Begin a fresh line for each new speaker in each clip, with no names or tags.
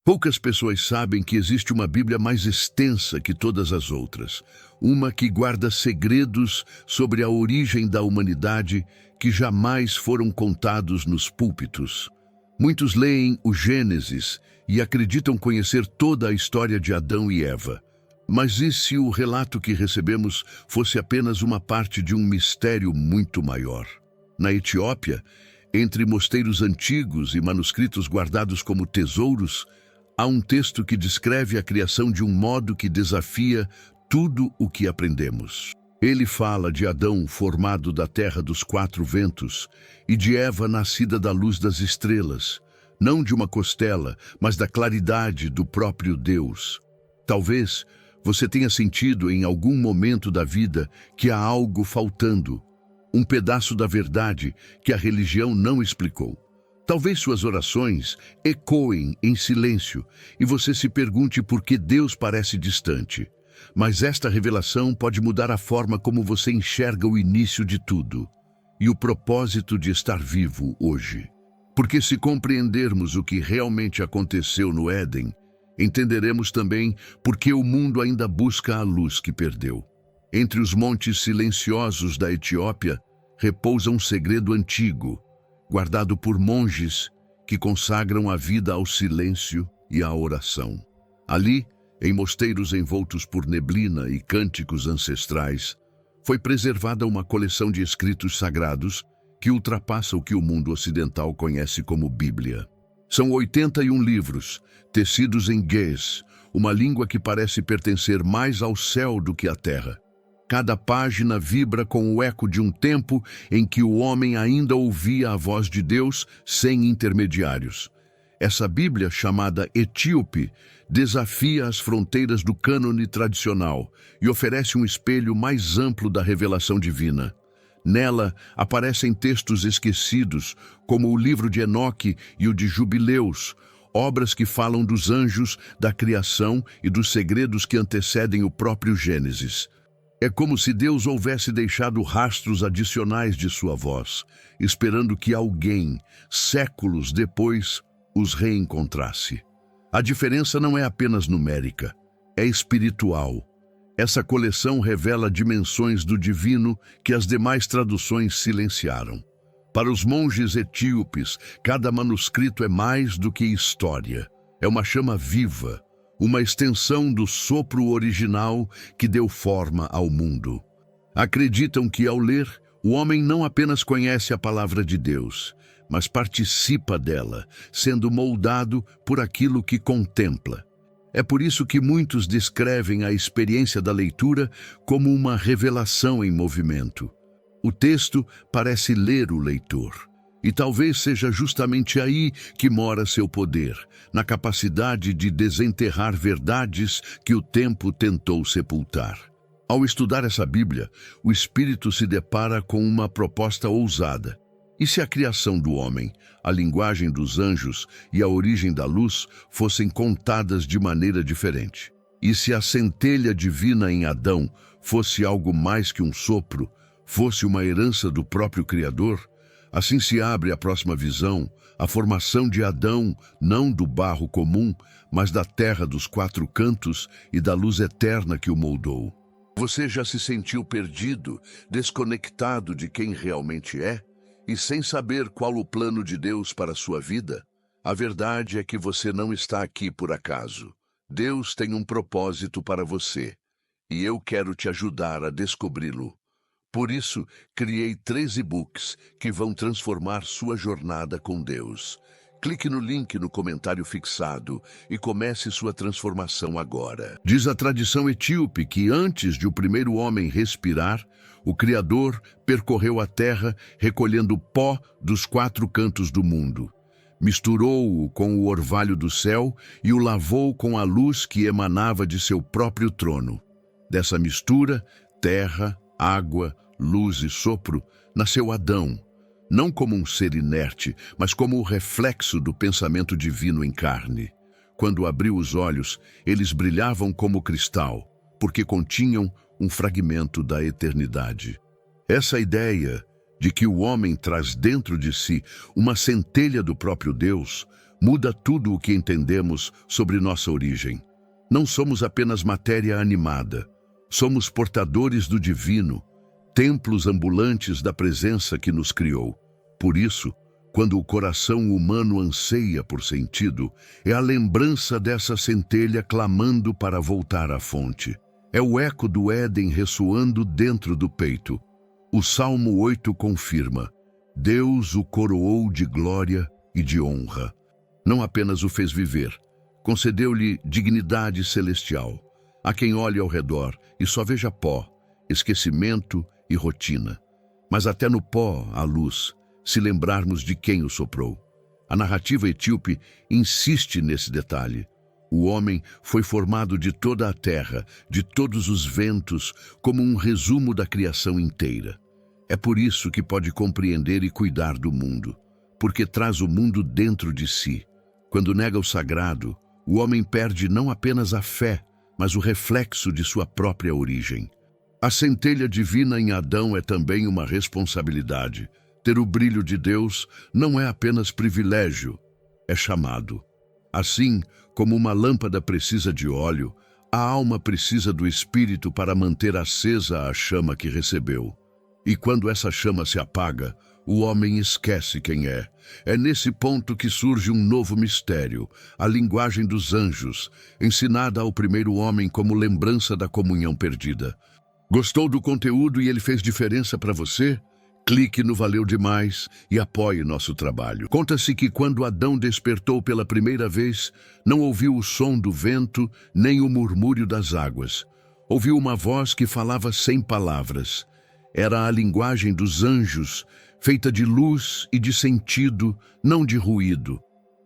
Poucas pessoas sabem que existe uma Bíblia mais extensa que todas as outras, uma que guarda segredos sobre a origem da humanidade que jamais foram contados nos púlpitos. Muitos leem o Gênesis e acreditam conhecer toda a história de Adão e Eva. Mas e se o relato que recebemos fosse apenas uma parte de um mistério muito maior? Na Etiópia, entre mosteiros antigos e manuscritos guardados como tesouros, há um texto que descreve a criação de um modo que desafia tudo o que aprendemos. Ele fala de Adão formado da terra dos quatro ventos e de Eva nascida da luz das estrelas, não de uma costela, mas da claridade do próprio Deus. Talvez você tenha sentido em algum momento da vida que há algo faltando, um pedaço da verdade que a religião não explicou. Talvez suas orações ecoem em silêncio e você se pergunte por que Deus parece distante. Mas esta revelação pode mudar a forma como você enxerga o início de tudo e o propósito de estar vivo hoje. Porque se compreendermos o que realmente aconteceu no Éden, entenderemos também por que o mundo ainda busca a luz que perdeu. Entre os montes silenciosos da Etiópia repousa um segredo antigo, guardado por monges que consagram a vida ao silêncio e à oração. Ali, em mosteiros envoltos por neblina e cânticos ancestrais, foi preservada uma coleção de escritos sagrados que ultrapassa o que o mundo ocidental conhece como Bíblia. São 81 livros, tecidos em Ge'ez, uma língua que parece pertencer mais ao céu do que à terra. Cada página vibra com o eco de um tempo em que o homem ainda ouvia a voz de Deus sem intermediários. Essa Bíblia, chamada Etíope, desafia as fronteiras do cânone tradicional e oferece um espelho mais amplo da revelação divina. Nela aparecem textos esquecidos, como o livro de Enoque e o de Jubileus, obras que falam dos anjos, da criação e dos segredos que antecedem o próprio Gênesis. É como se Deus houvesse deixado rastros adicionais de sua voz, esperando que alguém, séculos depois, os reencontrasse. A diferença não é apenas numérica, é espiritual. Essa coleção revela dimensões do divino que as demais traduções silenciaram. Para os monges etíopes, cada manuscrito é mais do que história. É uma chama viva, uma extensão do sopro original que deu forma ao mundo. Acreditam que, ao ler, o homem não apenas conhece a palavra de Deus, mas participa dela, sendo moldado por aquilo que contempla. É por isso que muitos descrevem a experiência da leitura como uma revelação em movimento. O texto parece ler o leitor. E talvez seja justamente aí que mora seu poder, na capacidade de desenterrar verdades que o tempo tentou sepultar. Ao estudar essa Bíblia, o espírito se depara com uma proposta ousada. E se a criação do homem, a linguagem dos anjos e a origem da luz fossem contadas de maneira diferente? E se a centelha divina em Adão fosse algo mais que um sopro, fosse uma herança do próprio Criador? Assim se abre a próxima visão, a formação de Adão, não do barro comum, mas da terra dos quatro cantos e da luz eterna que o moldou. Você já se sentiu perdido, desconectado de quem realmente é? E sem saber qual o plano de Deus para a sua vida? A verdade é que você não está aqui por acaso. Deus tem um propósito para você, e eu quero te ajudar a descobri-lo. Por isso, criei 3 e-books que vão transformar sua jornada com Deus. Clique no link no comentário fixado e comece sua transformação agora. Diz a tradição etíope que antes de o primeiro homem respirar, o Criador percorreu a terra recolhendo pó dos 4 cantos do mundo. Misturou-o com o orvalho do céu e o lavou com a luz que emanava de seu próprio trono. Dessa mistura, terra, água, luz e sopro, nasceu Adão, não como um ser inerte, mas como o reflexo do pensamento divino em carne. Quando abriu os olhos, eles brilhavam como cristal, porque continham um fragmento da eternidade. Essa ideia de que o homem traz dentro de si uma centelha do próprio Deus Muda tudo o que entendemos sobre nossa origem. Não somos apenas matéria animada. Somos portadores do divino, templos ambulantes da presença que nos criou. Por isso, quando o coração humano anseia por sentido, é a lembrança dessa centelha clamando para voltar à fonte. É o eco do Éden ressoando dentro do peito. O Salmo 8 confirma: Deus o coroou de glória e de honra. Não apenas o fez viver, concedeu-lhe dignidade celestial. Há quem olhe ao redor e só veja pó, esquecimento e rotina. Mas até no pó há luz, se lembrarmos de quem o soprou. A narrativa etíope insiste nesse detalhe. O homem foi formado de toda a terra, de todos os ventos, como um resumo da criação inteira. É por isso que pode compreender e cuidar do mundo, porque traz o mundo dentro de si. Quando nega o sagrado, o homem perde não apenas a fé, mas o reflexo de sua própria origem. A centelha divina em Adão é também uma responsabilidade. Ter o brilho de Deus não é apenas privilégio, é chamado. Assim como uma lâmpada precisa de óleo, a alma precisa do Espírito para manter acesa a chama que recebeu. E quando essa chama se apaga, o homem esquece quem é. É nesse ponto que surge um novo mistério, a linguagem dos anjos, ensinada ao primeiro homem como lembrança da comunhão perdida. Gostou do conteúdo e ele fez diferença para você? Clique no Valeu Demais e apoie nosso trabalho. Conta-se que quando Adão despertou pela primeira vez, não ouviu o som do vento nem o murmúrio das águas. Ouviu uma voz que falava sem palavras. Era a linguagem dos anjos, feita de luz e de sentido, não de ruído.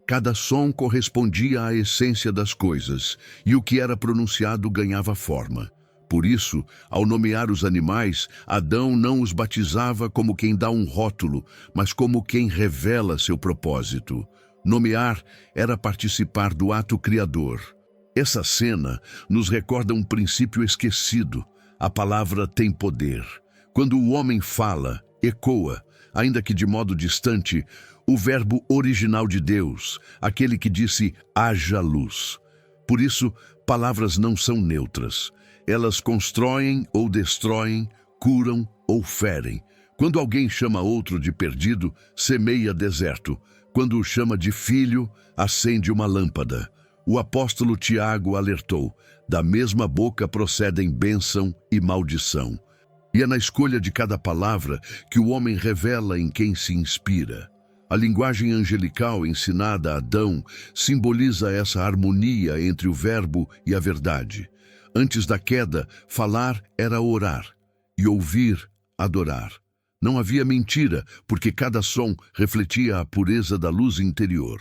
Cada som correspondia à essência das coisas, e o que era pronunciado ganhava forma. Por isso, ao nomear os animais, Adão não os batizava como quem dá um rótulo, mas como quem revela seu propósito. Nomear era participar do ato criador. Essa cena nos recorda um princípio esquecido. A palavra tem poder. Quando o homem fala, ecoa, ainda que de modo distante, o verbo original de Deus, aquele que disse haja luz. Por isso, palavras não são neutras. Elas constroem ou destroem, curam ou ferem. Quando alguém chama outro de perdido, semeia deserto. Quando o chama de filho, acende uma lâmpada. O apóstolo Tiago alertou: da mesma boca procedem bênção e maldição. E é na escolha de cada palavra que o homem revela em quem se inspira. A linguagem angelical ensinada a Adão simboliza essa harmonia entre o verbo e a verdade. Antes da queda, falar era orar, e ouvir, adorar. Não havia mentira, porque cada som refletia a pureza da luz interior.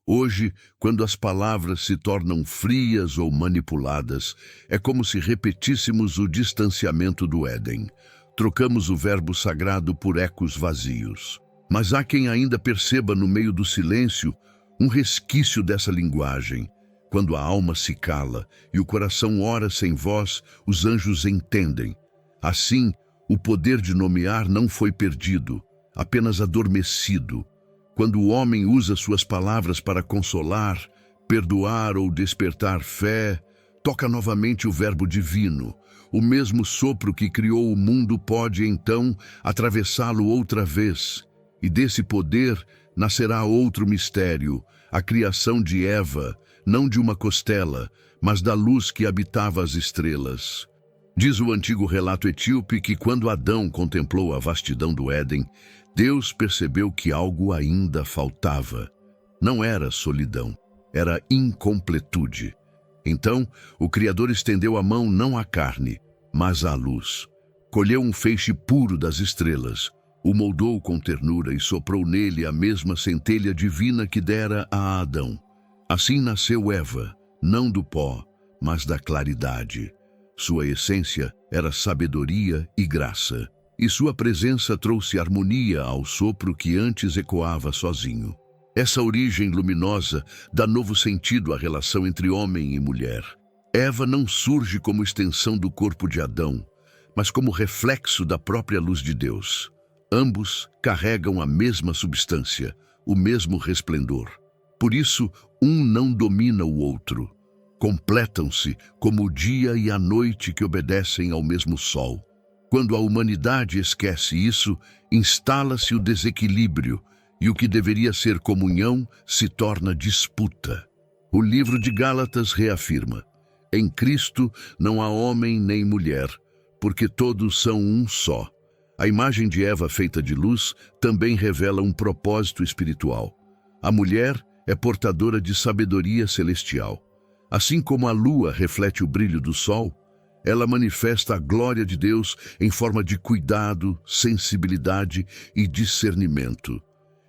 Hoje, quando as palavras se tornam frias ou manipuladas, é como se repetíssemos o distanciamento do Éden. Trocamos o verbo sagrado por ecos vazios. Mas há quem ainda perceba no meio do silêncio um resquício dessa linguagem. Quando a alma se cala e o coração ora sem voz, os anjos entendem. Assim, o poder de nomear não foi perdido, apenas adormecido. Quando o homem usa suas palavras para consolar, perdoar ou despertar fé, toca novamente o verbo divino. O mesmo sopro que criou o mundo pode, então, atravessá-lo outra vez. E desse poder nascerá outro mistério, a criação de Eva, não de uma costela, mas da luz que habitava as estrelas. Diz o antigo relato etíope que quando Adão contemplou a vastidão do Éden, Deus percebeu que algo ainda faltava. Não era solidão, era incompletude. Então, o Criador estendeu a mão não à carne, mas à luz. Colheu um feixe puro das estrelas, o moldou com ternura e soprou nele a mesma centelha divina que dera a Adão. Assim nasceu Eva, não do pó, mas da claridade. Sua essência era sabedoria e graça, e sua presença trouxe harmonia ao sopro que antes ecoava sozinho. Essa origem luminosa dá novo sentido à relação entre homem e mulher. Eva não surge como extensão do corpo de Adão, mas como reflexo da própria luz de Deus. Ambos carregam a mesma substância, o mesmo resplendor. Por isso, um não domina o outro. Completam-se como o dia e a noite que obedecem ao mesmo sol. Quando a humanidade esquece isso, instala-se o desequilíbrio e o que deveria ser comunhão se torna disputa. O livro de Gálatas reafirma: em Cristo não há homem nem mulher, porque todos são um só. A imagem de Eva feita de luz também revela um propósito espiritual. A mulher é portadora de sabedoria celestial. Assim como a lua reflete o brilho do sol, ela manifesta a glória de Deus em forma de cuidado, sensibilidade e discernimento.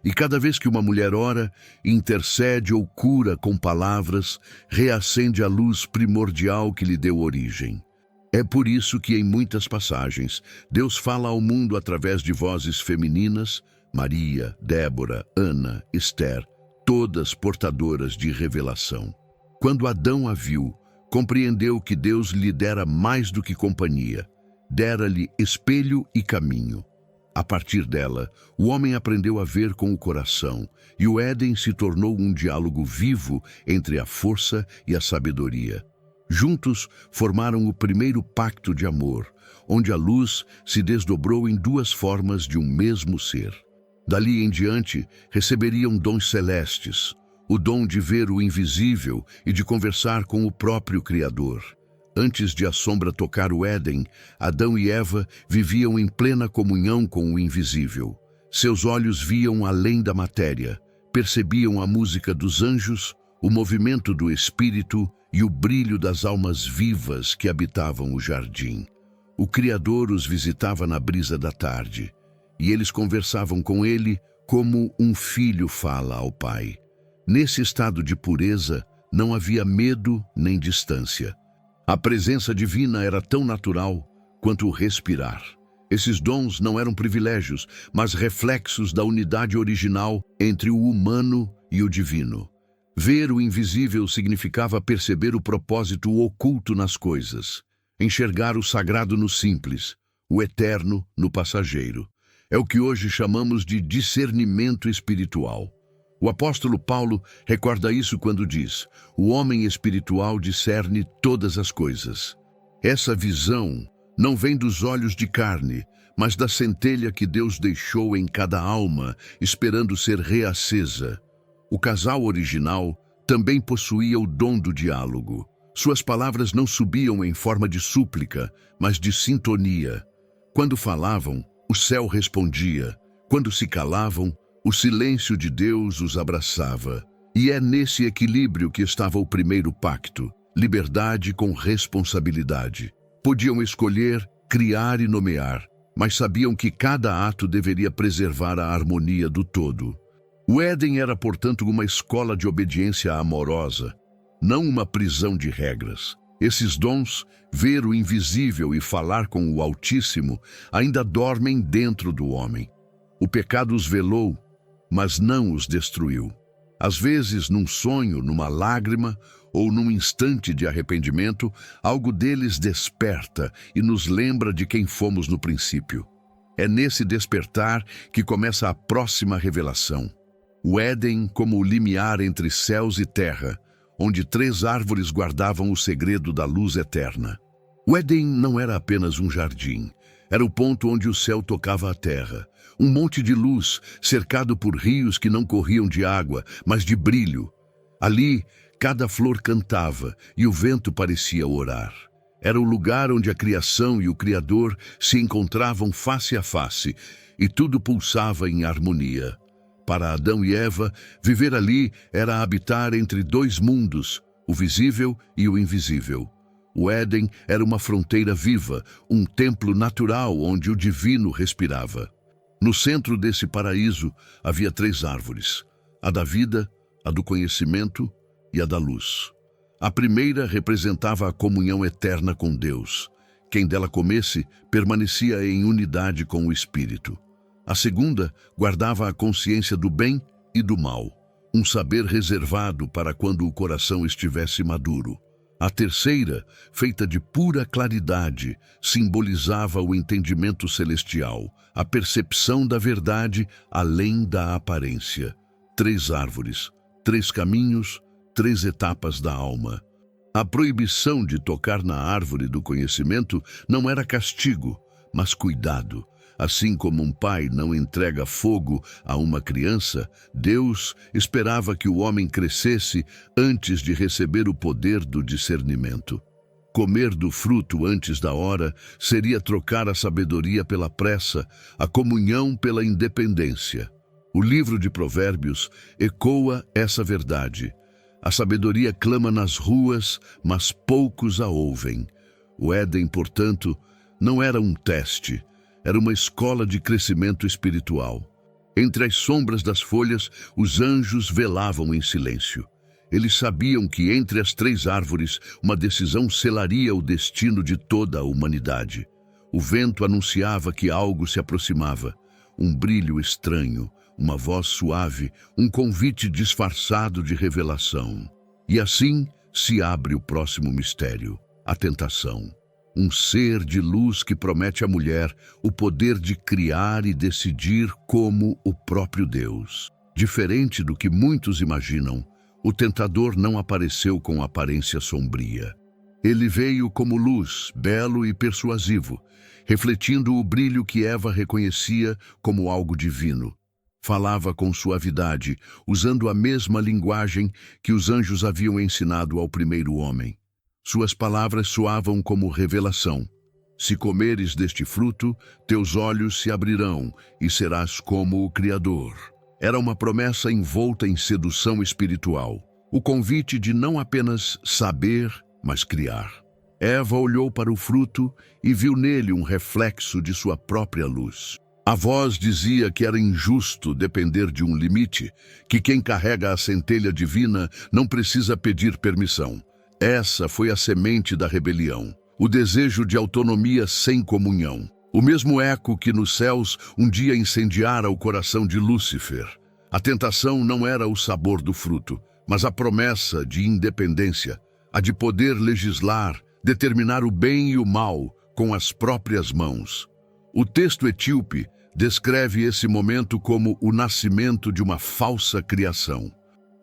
E cada vez que uma mulher ora, intercede ou cura com palavras, reacende a luz primordial que lhe deu origem. É por isso que em muitas passagens, Deus fala ao mundo através de vozes femininas, Maria, Débora, Ana, Esther, todas portadoras de revelação. Quando Adão a viu, compreendeu que Deus lhe dera mais do que companhia, dera-lhe espelho e caminho. A partir dela, o homem aprendeu a ver com o coração, e o Éden se tornou um diálogo vivo entre a força e a sabedoria. Juntos, formaram o primeiro pacto de amor, onde a luz se desdobrou em duas formas de um mesmo ser. Dali em diante, receberiam dons celestes, o dom de ver o invisível e de conversar com o próprio Criador. Antes de a sombra tocar o Éden, Adão e Eva viviam em plena comunhão com o invisível. Seus olhos viam além da matéria, percebiam a música dos anjos, o movimento do Espírito e o brilho das almas vivas que habitavam o jardim. O Criador os visitava na brisa da tarde, e eles conversavam com ele como um filho fala ao pai. Nesse estado de pureza, não havia medo nem distância. A presença divina era tão natural quanto o respirar. Esses dons não eram privilégios, mas reflexos da unidade original entre o humano e o divino. Ver o invisível significava perceber o propósito oculto nas coisas, enxergar o sagrado no simples, o eterno no passageiro. É o que hoje chamamos de discernimento espiritual. O apóstolo Paulo recorda isso quando diz: o homem espiritual discerne todas as coisas. Essa visão não vem dos olhos de carne, mas da centelha que Deus deixou em cada alma, esperando ser reacesa. O casal original também possuía o dom do diálogo. Suas palavras não subiam em forma de súplica, mas de sintonia. Quando falavam, o céu respondia. Quando se calavam, o silêncio de Deus os abraçava. E é nesse equilíbrio que estava o primeiro pacto: liberdade com responsabilidade. Podiam escolher, criar e nomear, mas sabiam que cada ato deveria preservar a harmonia do todo. O Éden era, portanto, uma escola de obediência amorosa, não uma prisão de regras. Esses dons, ver o invisível e falar com o Altíssimo, ainda dormem dentro do homem. O pecado os velou, mas não os destruiu. Às vezes, num sonho, numa lágrima ou num instante de arrependimento, algo deles desperta e nos lembra de quem fomos no princípio. É nesse despertar que começa a próxima revelação. O Éden como o limiar entre céus e terra, onde 3 árvores guardavam o segredo da luz eterna. O Éden não era apenas um jardim, era o ponto onde o céu tocava a terra. Um monte de luz, cercado por rios que não corriam de água, mas de brilho. Ali, cada flor cantava e o vento parecia orar. Era o lugar onde a criação e o Criador se encontravam face a face, e tudo pulsava em harmonia. Para Adão e Eva, viver ali era habitar entre 2 mundos, o visível e o invisível. O Éden era uma fronteira viva, um templo natural onde o divino respirava. No centro desse paraíso havia 3 árvores: a da vida, a do conhecimento e a da luz. A primeira representava a comunhão eterna com Deus. Quem dela comesse permanecia em unidade com o Espírito. A segunda guardava a consciência do bem e do mal, um saber reservado para quando o coração estivesse maduro. A terceira, feita de pura claridade, simbolizava o entendimento celestial, a percepção da verdade além da aparência. 3 árvores, 3 caminhos, 3 etapas da alma. A proibição de tocar na árvore do conhecimento não era castigo, mas cuidado. Assim como um pai não entrega fogo a uma criança, Deus esperava que o homem crescesse antes de receber o poder do discernimento. Comer do fruto antes da hora seria trocar a sabedoria pela pressa, a comunhão pela independência. O livro de Provérbios ecoa essa verdade. A sabedoria clama nas ruas, mas poucos a ouvem. O Éden, portanto, não era um teste, era uma escola de crescimento espiritual. Entre as sombras das folhas, os anjos velavam em silêncio. Eles sabiam que entre as 3 árvores, uma decisão selaria o destino de toda a humanidade. O vento anunciava que algo se aproximava. Um brilho estranho, uma voz suave, um convite disfarçado de revelação. E assim se abre o próximo mistério, a tentação. Um ser de luz que promete à mulher o poder de criar e decidir como o próprio Deus. Diferente do que muitos imaginam, o tentador não apareceu com aparência sombria. Ele veio como luz, belo e persuasivo, refletindo o brilho que Eva reconhecia como algo divino. Falava com suavidade, usando a mesma linguagem que os anjos haviam ensinado ao primeiro homem. Suas palavras soavam como revelação. Se comeres deste fruto, teus olhos se abrirão e serás como o Criador. Era uma promessa envolta em sedução espiritual. O convite de não apenas saber, mas criar. Eva olhou para o fruto e viu nele um reflexo de sua própria luz. A voz dizia que era injusto depender de um limite, que quem carrega a centelha divina não precisa pedir permissão. Essa foi a semente da rebelião, o desejo de autonomia sem comunhão. O mesmo eco que nos céus um dia incendiara o coração de Lúcifer. A tentação não era o sabor do fruto, mas a promessa de independência, a de poder legislar, determinar o bem e o mal com as próprias mãos. O texto etíope descreve esse momento como o nascimento de uma falsa criação.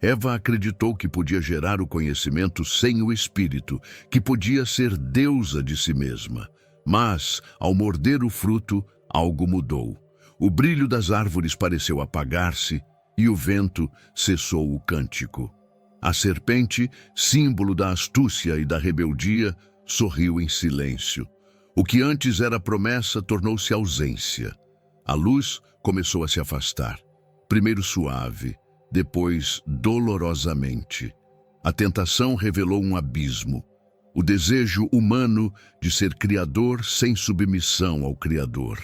Eva acreditou que podia gerar o conhecimento sem o espírito, que podia ser deusa de si mesma. Mas, ao morder o fruto, algo mudou. O brilho das árvores pareceu apagar-se e o vento cessou o cântico. A serpente, símbolo da astúcia e da rebeldia, sorriu em silêncio. O que antes era promessa tornou-se ausência. A luz começou a se afastar, primeiro suave, depois dolorosamente. A tentação revelou um abismo, o desejo humano de ser criador sem submissão ao Criador.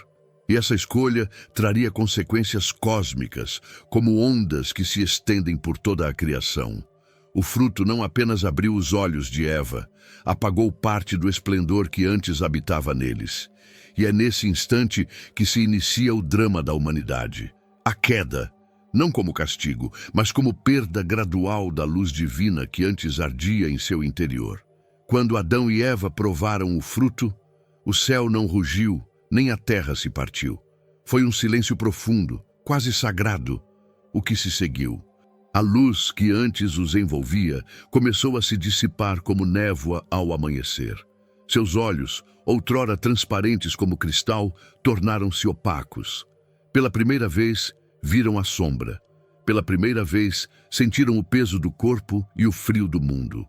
E essa escolha traria consequências cósmicas, como ondas que se estendem por toda a criação. O fruto não apenas abriu os olhos de Eva, apagou parte do esplendor que antes habitava neles. E é nesse instante que se inicia o drama da humanidade. A queda, não como castigo, mas como perda gradual da luz divina que antes ardia em seu interior. Quando Adão e Eva provaram o fruto, o céu não rugiu, nem a terra se partiu. Foi um silêncio profundo, quase sagrado, o que se seguiu. A luz que antes os envolvia começou a se dissipar como névoa ao amanhecer. Seus olhos, outrora transparentes como cristal, tornaram-se opacos. Pela primeira vez, viram a sombra. Pela primeira vez, sentiram o peso do corpo e o frio do mundo.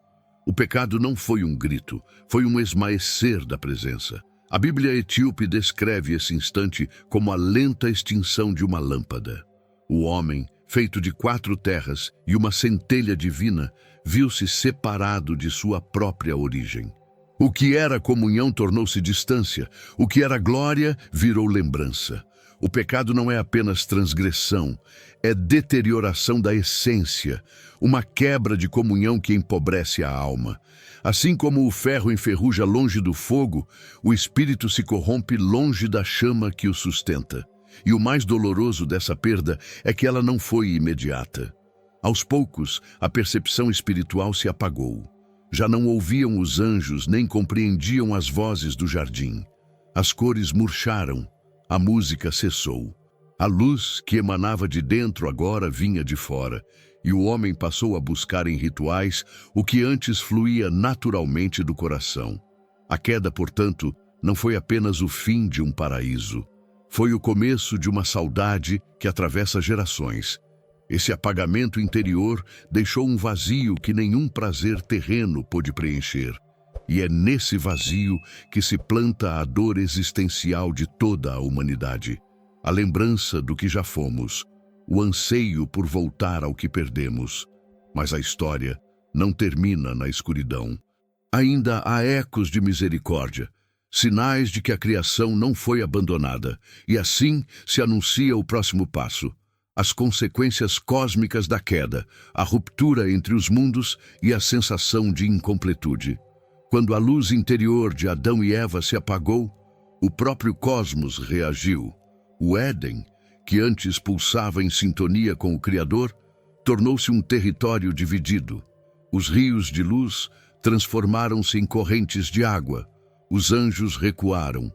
O pecado não foi um grito, foi um esmaecer da presença. A Bíblia etíope descreve esse instante como a lenta extinção de uma lâmpada. O homem, feito de 4 terras e uma centelha divina, viu-se separado de sua própria origem. O que era comunhão tornou-se distância, o que era glória virou lembrança. O pecado não é apenas transgressão, é deterioração da essência, uma quebra de comunhão que empobrece a alma. Assim como o ferro enferruja longe do fogo, o espírito se corrompe longe da chama que o sustenta. E o mais doloroso dessa perda é que ela não foi imediata. Aos poucos, a percepção espiritual se apagou. Já não ouviam os anjos nem compreendiam as vozes do jardim. As cores murcharam, a música cessou. A luz que emanava de dentro agora vinha de fora, e o homem passou a buscar em rituais o que antes fluía naturalmente do coração. A queda, portanto, não foi apenas o fim de um paraíso. Foi o começo de uma saudade que atravessa gerações. Esse apagamento interior deixou um vazio que nenhum prazer terreno pôde preencher. E é nesse vazio que se planta a dor existencial de toda a humanidade. A lembrança do que já fomos, o anseio por voltar ao que perdemos. Mas a história não termina na escuridão. Ainda há ecos de misericórdia, sinais de que a criação não foi abandonada, e assim se anuncia o próximo passo. As consequências cósmicas da queda, a ruptura entre os mundos e a sensação de incompletude. Quando a luz interior de Adão e Eva se apagou, o próprio cosmos reagiu. O Éden, que antes pulsava em sintonia com o Criador, tornou-se um território dividido. Os rios de luz transformaram-se em correntes de água, os anjos recuaram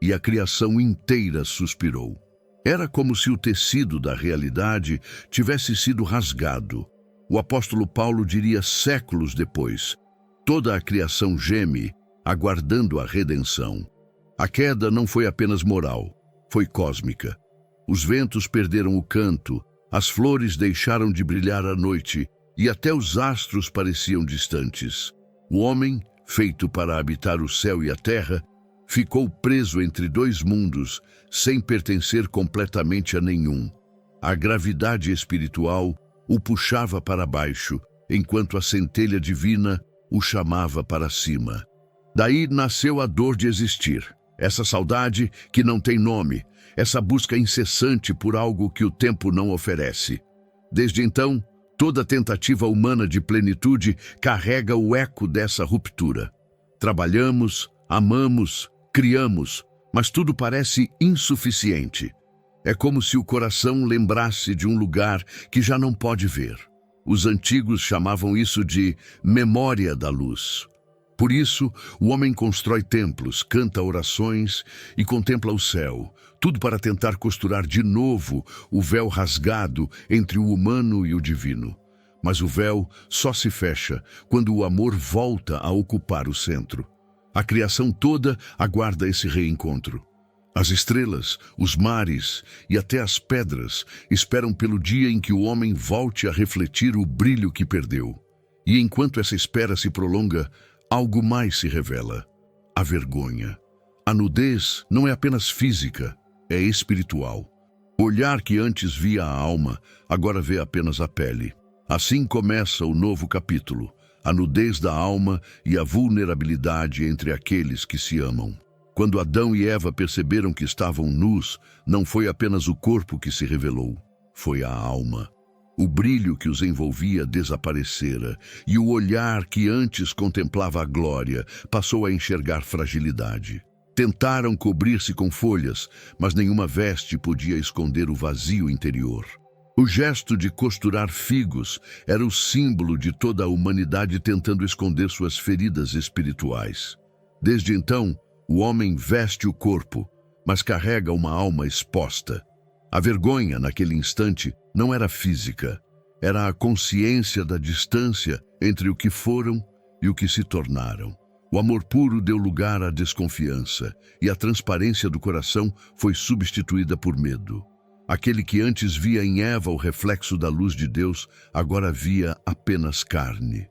e a criação inteira suspirou. Era como se o tecido da realidade tivesse sido rasgado. O apóstolo Paulo diria séculos depois: toda a criação geme, aguardando a redenção. A queda não foi apenas moral, foi cósmica. Os ventos perderam o canto, as flores deixaram de brilhar à noite e até os astros pareciam distantes. O homem, feito para habitar o céu e a terra, ficou preso entre dois mundos, sem pertencer completamente a nenhum. A gravidade espiritual o puxava para baixo, enquanto a centelha divina o chamava para cima. Daí nasceu a dor de existir, essa saudade que não tem nome, essa busca incessante por algo que o tempo não oferece. Desde então, toda tentativa humana de plenitude carrega o eco dessa ruptura. Trabalhamos, amamos, criamos, mas tudo parece insuficiente. É como se o coração lembrasse de um lugar que já não pode ver. Os antigos chamavam isso de memória da luz. Por isso, o homem constrói templos, canta orações e contempla o céu, tudo para tentar costurar de novo o véu rasgado entre o humano e o divino. Mas o véu só se fecha quando o amor volta a ocupar o centro. A criação toda aguarda esse reencontro. As estrelas, os mares e até as pedras esperam pelo dia em que o homem volte a refletir o brilho que perdeu. E enquanto essa espera se prolonga, algo mais se revela: a vergonha. A nudez não é apenas física, é espiritual. O olhar que antes via a alma, agora vê apenas a pele. Assim começa o novo capítulo, a nudez da alma e a vulnerabilidade entre aqueles que se amam. Quando Adão e Eva perceberam que estavam nus, não foi apenas o corpo que se revelou, foi a alma. O brilho que os envolvia desaparecera, e o olhar que antes contemplava a glória passou a enxergar fragilidade. Tentaram cobrir-se com folhas, mas nenhuma veste podia esconder o vazio interior. O gesto de costurar figos era o símbolo de toda a humanidade tentando esconder suas feridas espirituais. Desde então, o homem veste o corpo, mas carrega uma alma exposta. A vergonha, naquele instante, não era física, era a consciência da distância entre o que foram e o que se tornaram. O amor puro deu lugar à desconfiança, e a transparência do coração foi substituída por medo. Aquele que antes via em Eva o reflexo da luz de Deus, agora via apenas carne.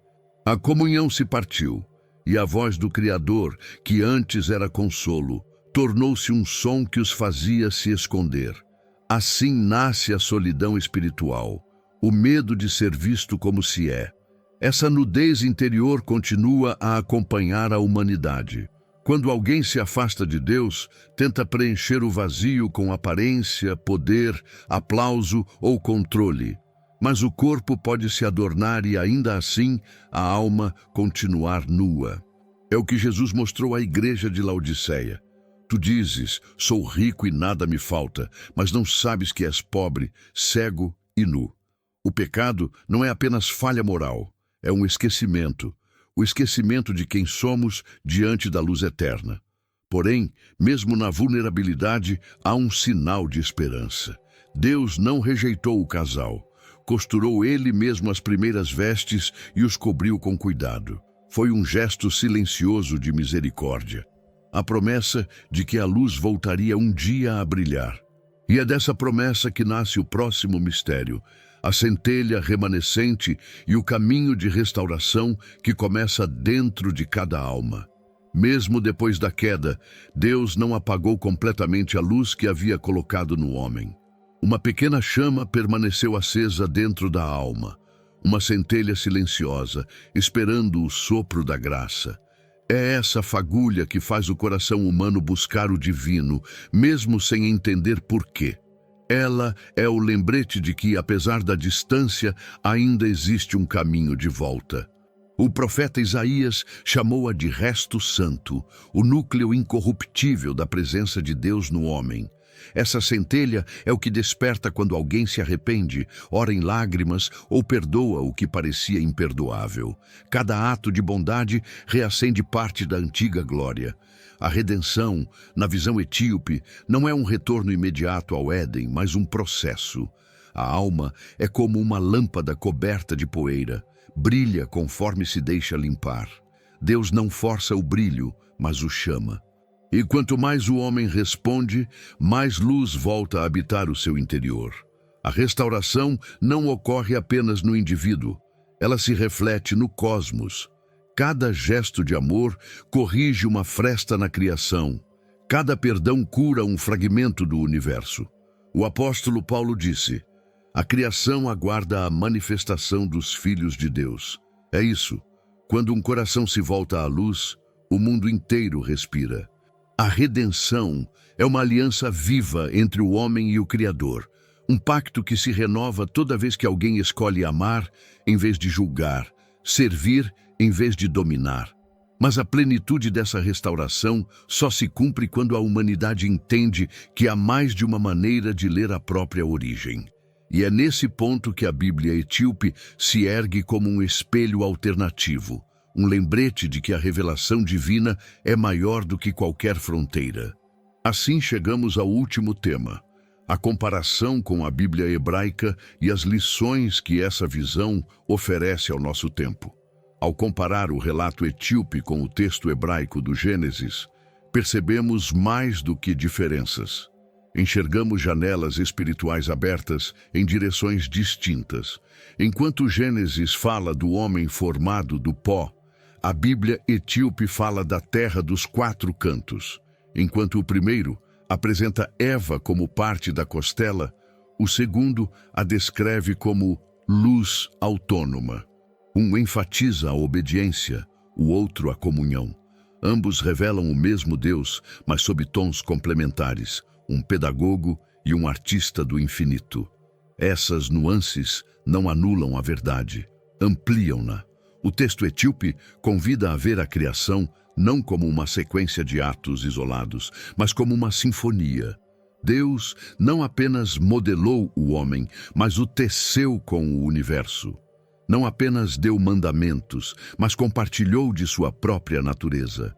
A comunhão se partiu, e a voz do Criador, que antes era consolo, tornou-se um som que os fazia se esconder. Assim nasce a solidão espiritual, o medo de ser visto como se é. Essa nudez interior continua a acompanhar a humanidade. Quando alguém se afasta de Deus, tenta preencher o vazio com aparência, poder, aplauso ou controle. Mas o corpo pode se adornar e, ainda assim, a alma continuar nua. É o que Jesus mostrou à igreja de Laodiceia. Tu dizes: sou rico e nada me falta, mas não sabes que és pobre, cego e nu. O pecado não é apenas falha moral, é um esquecimento. O esquecimento de quem somos diante da luz eterna. Porém, mesmo na vulnerabilidade, há um sinal de esperança. Deus não rejeitou o casal. costurou ele mesmo as primeiras vestes e os cobriu com cuidado. Foi um gesto silencioso de misericórdia. A promessa de que a luz voltaria um dia a brilhar. E é dessa promessa que nasce o próximo mistério, a centelha remanescente e o caminho de restauração que começa dentro de cada alma. Mesmo depois da queda, Deus não apagou completamente a luz que havia colocado no homem. Uma pequena chama permaneceu acesa dentro da alma, uma centelha silenciosa, esperando o sopro da graça. É essa fagulha que faz o coração humano buscar o divino, mesmo sem entender por quê. Ela é o lembrete de que, apesar da distância, ainda existe um caminho de volta. O profeta Isaías chamou-a de resto santo, o núcleo incorruptível da presença de Deus no homem. Essa centelha é o que desperta quando alguém se arrepende, ora em lágrimas ou perdoa o que parecia imperdoável. Cada ato de bondade reacende parte da antiga glória. A redenção, na visão etíope, não é um retorno imediato ao Éden, mas um processo. A alma é como uma lâmpada coberta de poeira. Brilha conforme se deixa limpar. Deus não força o brilho, mas o chama. E quanto mais o homem responde, mais luz volta a habitar o seu interior. A restauração não ocorre apenas no indivíduo, ela se reflete no cosmos. Cada gesto de amor corrige uma fresta na criação. Cada perdão cura um fragmento do universo. O apóstolo Paulo disse: a criação aguarda a manifestação dos filhos de Deus. É isso. Quando um coração se volta à luz, o mundo inteiro respira. A redenção é uma aliança viva entre o homem e o Criador, um pacto que se renova toda vez que alguém escolhe amar em vez de julgar, servir em vez de dominar. Mas a plenitude dessa restauração só se cumpre quando a humanidade entende que há mais de uma maneira de ler a própria origem. E é nesse ponto que a Bíblia etíope se ergue como um espelho alternativo, um lembrete de que a revelação divina é maior do que qualquer fronteira. Assim chegamos ao último tema, a comparação com a Bíblia hebraica e as lições que essa visão oferece ao nosso tempo. Ao comparar o relato etíope com o texto hebraico do Gênesis, percebemos mais do que diferenças. Enxergamos janelas espirituais abertas em direções distintas. Enquanto o Gênesis fala do homem formado do pó, a Bíblia etíope fala da terra dos quatro cantos. Enquanto o primeiro apresenta Eva como parte da costela, o segundo a descreve como luz autônoma. Um enfatiza a obediência, o outro a comunhão. Ambos revelam o mesmo Deus, mas sob tons complementares, um pedagogo e um artista do infinito. Essas nuances não anulam a verdade, ampliam-na. O texto etíope convida a ver a criação não como uma sequência de atos isolados, mas como uma sinfonia. Deus não apenas modelou o homem, mas o teceu com o universo. Não apenas deu mandamentos, mas compartilhou de sua própria natureza.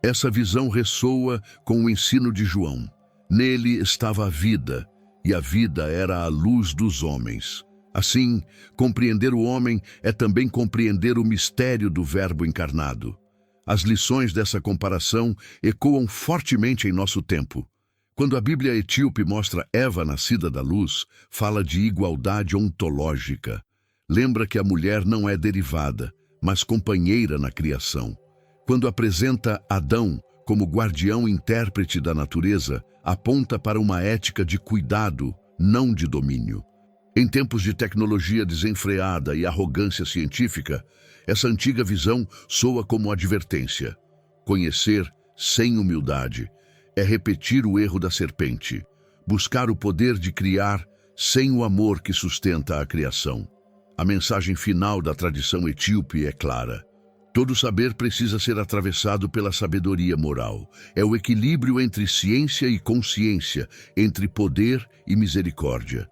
Essa visão ressoa com o ensino de João. Nele estava a vida, e a vida era a luz dos homens. Assim, compreender o homem é também compreender o mistério do Verbo encarnado. As lições dessa comparação ecoam fortemente em nosso tempo. Quando a Bíblia etíope mostra Eva nascida da luz, fala de igualdade ontológica. Lembra que a mulher não é derivada, mas companheira na criação. Quando apresenta Adão como guardião intérprete da natureza, aponta para uma ética de cuidado, não de domínio. Em tempos de tecnologia desenfreada e arrogância científica, essa antiga visão soa como advertência. Conhecer sem humildade é repetir o erro da serpente, buscar o poder de criar sem o amor que sustenta a criação. A mensagem final da tradição etíope é clara. Todo saber precisa ser atravessado pela sabedoria moral. É o equilíbrio entre ciência e consciência, entre poder e misericórdia.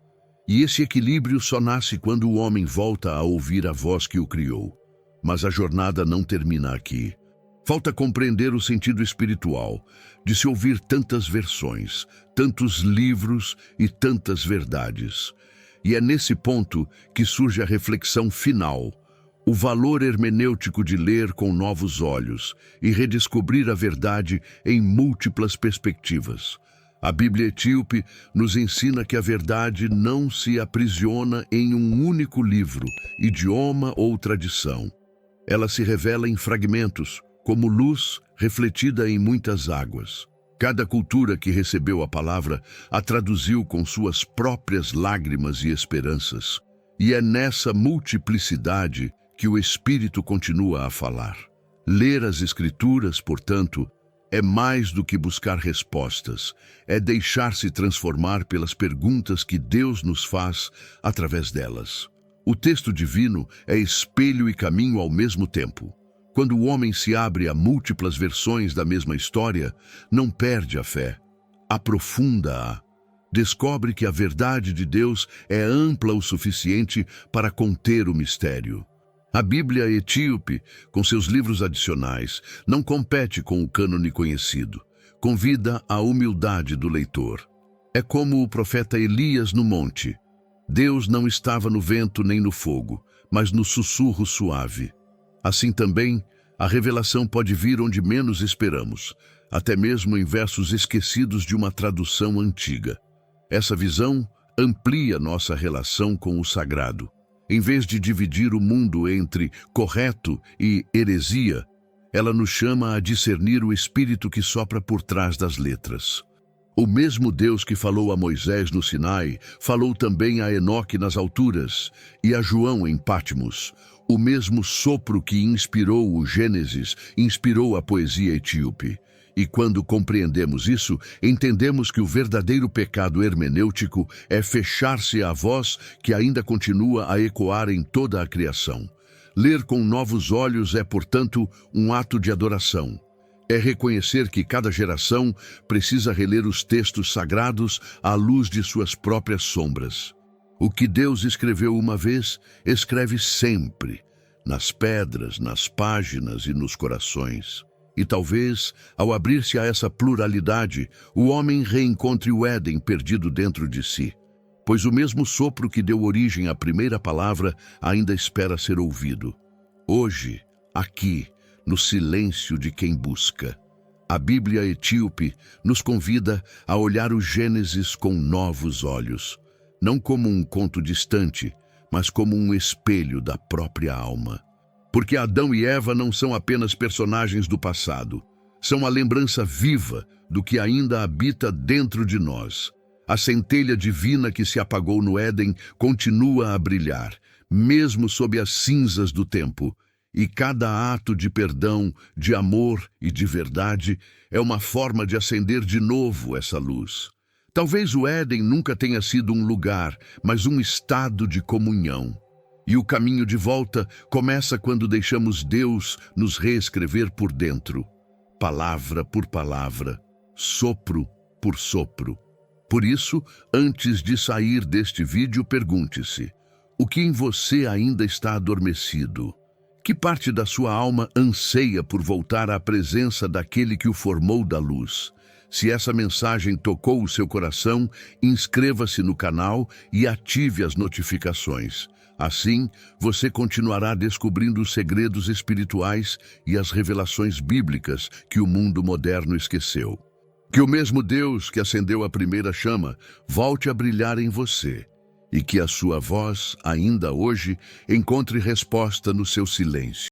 E esse equilíbrio só nasce quando o homem volta a ouvir a voz que o criou. Mas a jornada não termina aqui. Falta compreender o sentido espiritual de se ouvir tantas versões, tantos livros e tantas verdades. E é nesse ponto que surge a reflexão final, o valor hermenêutico de ler com novos olhos e redescobrir a verdade em múltiplas perspectivas. A Bíblia Etíope nos ensina que a verdade não se aprisiona em um único livro, idioma ou tradição. Ela se revela em fragmentos, como luz refletida em muitas águas. Cada cultura que recebeu a palavra a traduziu com suas próprias lágrimas e esperanças. E é nessa multiplicidade que o Espírito continua a falar. Ler as Escrituras, portanto, é mais do que buscar respostas, é deixar-se transformar pelas perguntas que Deus nos faz através delas. O texto divino é espelho e caminho ao mesmo tempo. Quando o homem se abre a múltiplas versões da mesma história, não perde a fé, aprofunda-a. Descobre que a verdade de Deus é ampla o suficiente para conter o mistério. A Bíblia Etíope, com seus livros adicionais, não compete com o cânone conhecido. Convida à humildade do leitor. É como o profeta Elias no monte. Deus não estava no vento nem no fogo, mas no sussurro suave. Assim também, a revelação pode vir onde menos esperamos, até mesmo em versos esquecidos de uma tradução antiga. Essa visão amplia nossa relação com o sagrado. Em vez de dividir o mundo entre correto e heresia, ela nos chama a discernir o espírito que sopra por trás das letras. O mesmo Deus que falou a Moisés no Sinai, falou também a Enoque nas alturas e a João em Patmos. O mesmo sopro que inspirou o Gênesis, inspirou a poesia etíope. E quando compreendemos isso, entendemos que o verdadeiro pecado hermenêutico é fechar-se à voz que ainda continua a ecoar em toda a criação. Ler com novos olhos é, portanto, um ato de adoração. É reconhecer que cada geração precisa reler os textos sagrados à luz de suas próprias sombras. O que Deus escreveu uma vez, escreve sempre, nas pedras, nas páginas e nos corações. E talvez, ao abrir-se a essa pluralidade, o homem reencontre o Éden perdido dentro de si. Pois o mesmo sopro que deu origem à primeira palavra ainda espera ser ouvido. Hoje, aqui, no silêncio de quem busca. A Bíblia Etíope nos convida a olhar o Gênesis com novos olhos, não como um conto distante, mas como um espelho da própria alma. Porque Adão e Eva não são apenas personagens do passado, são a lembrança viva do que ainda habita dentro de nós. A centelha divina que se apagou no Éden continua a brilhar, mesmo sob as cinzas do tempo, e cada ato de perdão, de amor e de verdade é uma forma de acender de novo essa luz. Talvez o Éden nunca tenha sido um lugar, mas um estado de comunhão. E o caminho de volta começa quando deixamos Deus nos reescrever por dentro, palavra por palavra, sopro por sopro. Por isso, antes de sair deste vídeo, pergunte-se: o que em você ainda está adormecido? Que parte da sua alma anseia por voltar à presença daquele que o formou da luz? Se essa mensagem tocou o seu coração, inscreva-se no canal e ative as notificações. Assim, você continuará descobrindo os segredos espirituais e as revelações bíblicas que o mundo moderno esqueceu. Que o mesmo Deus que acendeu a primeira chama volte a brilhar em você e que a sua voz, ainda hoje, encontre resposta no seu silêncio.